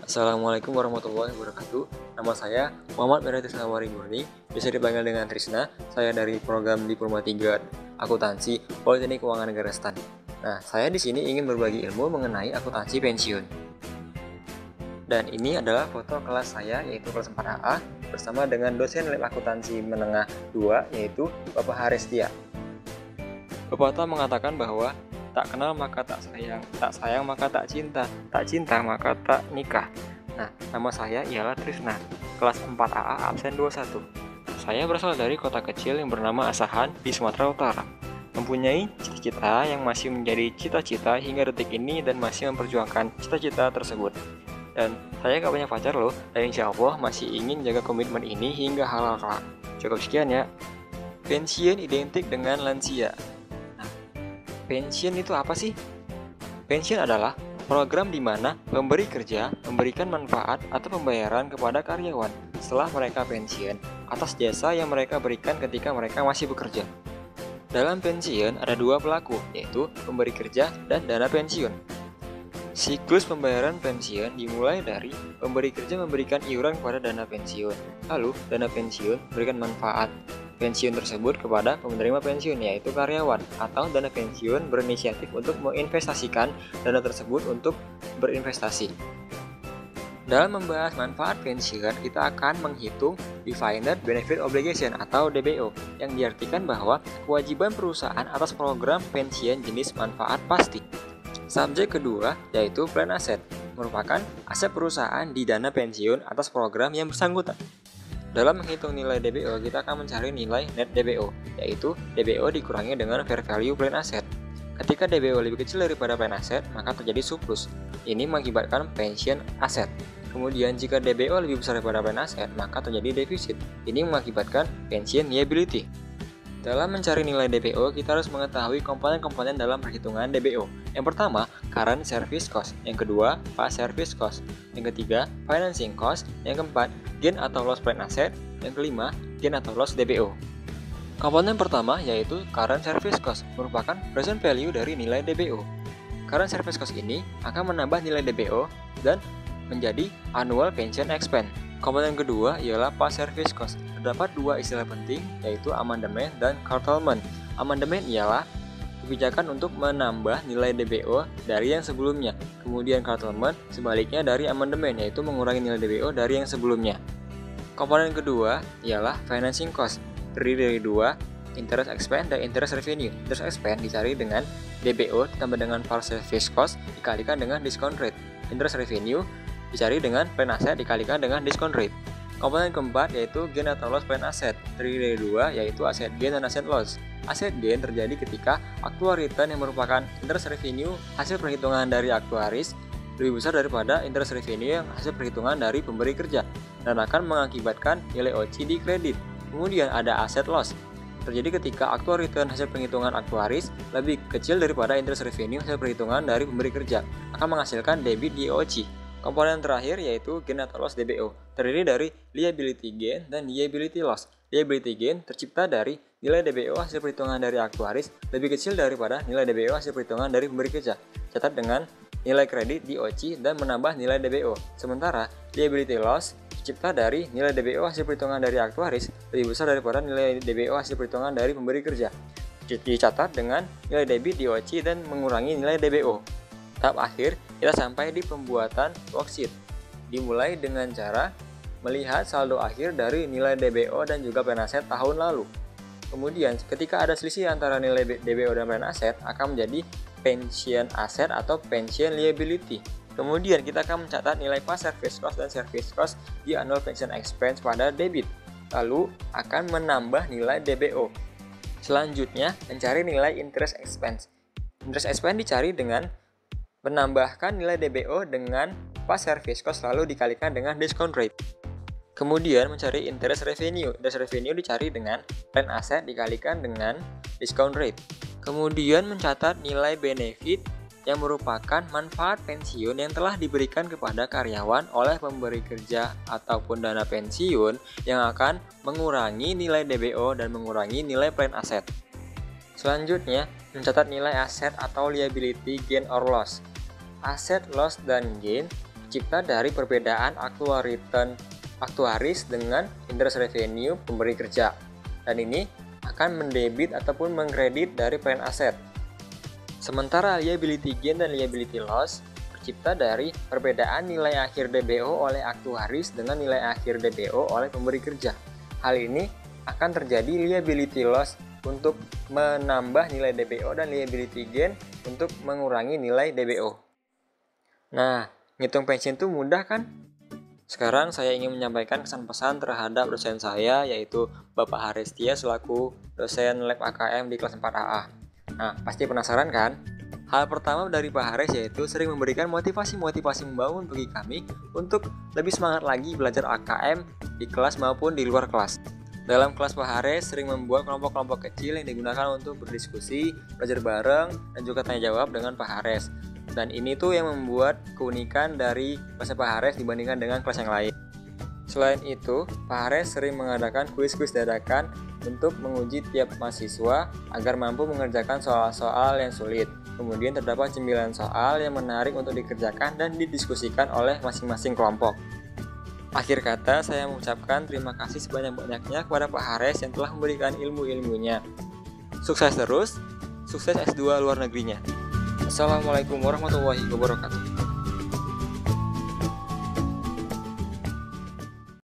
Assalamualaikum warahmatullahi wabarakatuh. Nama saya Muhammad Meritis Nawari Murni, bisa dipanggil dengan Trisna. Saya dari program Diploma 3 Akuntansi Politeknik Keuangan Negara STAN. Nah, saya di sini ingin berbagi ilmu mengenai akuntansi pensiun. Dan ini adalah foto kelas saya, yaitu kelas 4AA, bersama dengan dosen lab akuntansi menengah 2, yaitu Bapak Harestia. Bapak Ata mengatakan bahwa tak kenal maka tak sayang maka tak cinta maka tak nikah. Nah, nama saya ialah Trisna, kelas 4AA absen 21. Saya berasal dari kota kecil yang bernama Asahan di Sumatera Utara. Mempunyai cita-cita yang masih menjadi cita-cita hingga detik ini dan masih memperjuangkan cita-cita tersebut. Dan saya gak banyak pacar loh, dan insya Allah masih ingin jaga komitmen ini hingga halal kelak. Cukup sekian ya. Pensiun identik dengan lansia. Pensiun itu apa sih? Pensiun adalah program di mana pemberi kerja memberikan manfaat atau pembayaran kepada karyawan setelah mereka pensiun atas jasa yang mereka berikan ketika mereka masih bekerja. Dalam pensiun ada dua pelaku, yaitu pemberi kerja dan dana pensiun. Siklus pembayaran pensiun dimulai dari pemberi kerja memberikan iuran kepada dana pensiun, lalu dana pensiun memberikan manfaat pensiun tersebut kepada penerima pensiun, yaitu karyawan, atau dana pensiun berinisiatif untuk menginvestasikan dana tersebut untuk berinvestasi. Dalam membahas manfaat pensiun, kita akan menghitung Defined Benefit Obligation atau DBO, yang diartikan bahwa kewajiban perusahaan atas program pensiun jenis manfaat pasti. Subjek kedua yaitu Plan Asset, merupakan aset perusahaan di dana pensiun atas program yang bersangkutan. Dalam menghitung nilai DBO, kita akan mencari nilai net DBO, yaitu DBO dikurangi dengan fair value plan asset. Ketika DBO lebih kecil daripada plan asset, maka terjadi surplus. Ini mengakibatkan pension asset. Kemudian jika DBO lebih besar daripada plan asset, maka terjadi defisit. Ini mengakibatkan pension liability. Dalam mencari nilai DBO, kita harus mengetahui komponen-komponen dalam perhitungan DBO. Yang pertama, current service cost. Yang kedua, past service cost. Yang ketiga, financing cost. Yang keempat, gain atau loss plan asset. Yang kelima, gain atau loss DBO. Komponen pertama yaitu current service cost, merupakan present value dari nilai DBO. Current service cost ini akan menambah nilai DBO dan menjadi annual pension expense. Komponen kedua ialah past service cost. Terdapat dua istilah penting, yaitu amandemen dan curtailment. Amandemen ialah kebijakan untuk menambah nilai DBO dari yang sebelumnya. Kemudian curtailment sebaliknya dari amandemen, yaitu mengurangi nilai DBO dari yang sebelumnya. Komponen kedua ialah financing cost. Terdiri dari dua, interest expense dan interest revenue. Interest expense dicari dengan DBO ditambah dengan past service cost dikalikan dengan discount rate. Interest revenue dicari dengan plan asset dikalikan dengan discount rate. Komponen keempat yaitu gain atau loss plan asset. Terdiri dari dua, yaitu asset gain dan asset loss. Asset gain terjadi ketika actual return yang merupakan interest revenue hasil perhitungan dari aktuaris lebih besar daripada interest revenue yang hasil perhitungan dari pemberi kerja dan akan mengakibatkan nilai OC di kredit. Kemudian ada asset loss. Terjadi ketika actual return hasil perhitungan aktuaris lebih kecil daripada interest revenue hasil perhitungan dari pemberi kerja, akan menghasilkan debit di OC. Komponen terakhir yaitu gain atau loss DBO, terdiri dari liability gain dan liability loss. Liability gain tercipta dari nilai DBO hasil perhitungan dari aktuaris lebih kecil daripada nilai DBO hasil perhitungan dari pemberi kerja, catat dengan nilai kredit di OC dan menambah nilai DBO. Sementara liability loss tercipta dari nilai DBO hasil perhitungan dari aktuaris lebih besar daripada nilai DBO hasil perhitungan dari pemberi kerja, dicatat dengan nilai debit di OC dan mengurangi nilai DBO. Tahap akhir, kita sampai di pembuatan worksheet. Dimulai dengan cara melihat saldo akhir dari nilai DBO dan juga plan aset tahun lalu. Kemudian, ketika ada selisih antara nilai DBO dan plan aset, akan menjadi pension asset atau pension liability. Kemudian, kita akan mencatat nilai past service cost dan service cost di annual pension expense pada debit. Lalu, akan menambah nilai DBO. Selanjutnya, mencari nilai interest expense. Interest expense dicari dengan menambahkan nilai DBO dengan past service cost lalu dikalikan dengan discount rate. Kemudian mencari interest revenue. Interest revenue dicari dengan plan asset dikalikan dengan discount rate. Kemudian mencatat nilai benefit yang merupakan manfaat pensiun yang telah diberikan kepada karyawan oleh pemberi kerja ataupun dana pensiun yang akan mengurangi nilai DBO dan mengurangi nilai plan asset. Selanjutnya, mencatat nilai aset atau liability gain or loss. Aset loss dan gain tercipta dari perbedaan actual return aktuaris dengan interest revenue pemberi kerja. Dan ini akan mendebit ataupun mengkredit dari plan aset. Sementara liability gain dan liability loss tercipta dari perbedaan nilai akhir DBO oleh aktuaris dengan nilai akhir DBO oleh pemberi kerja. Hal ini akan terjadi liability loss untuk menambah nilai DBO dan liability gain untuk mengurangi nilai DBO. Nah, ngitung pensiun itu mudah kan? Sekarang saya ingin menyampaikan kesan-pesan terhadap dosen saya, yaitu Bapak Harestia selaku dosen lab AKM di kelas 4AA. Nah, pasti penasaran kan? Hal pertama dari Pak Hares yaitu sering memberikan motivasi-motivasi membangun bagi kami untuk lebih semangat lagi belajar AKM di kelas maupun di luar kelas. Dalam kelas Pak Hares sering membuat kelompok-kelompok kecil yang digunakan untuk berdiskusi, belajar bareng, dan juga tanya jawab dengan Pak Hares. Dan ini tuh yang membuat keunikan dari kelas Pak Hares dibandingkan dengan kelas yang lain. Selain itu, Pak Hares sering mengadakan kuis-kuis dadakan untuk menguji tiap mahasiswa agar mampu mengerjakan soal-soal yang sulit. Kemudian terdapat 9 soal yang menarik untuk dikerjakan dan didiskusikan oleh masing-masing kelompok. Akhir kata, saya mengucapkan terima kasih sebanyak-banyaknya kepada Pak Hares yang telah memberikan ilmu-ilmunya. Sukses terus, sukses S2 luar negerinya. Assalamualaikum warahmatullahi wabarakatuh.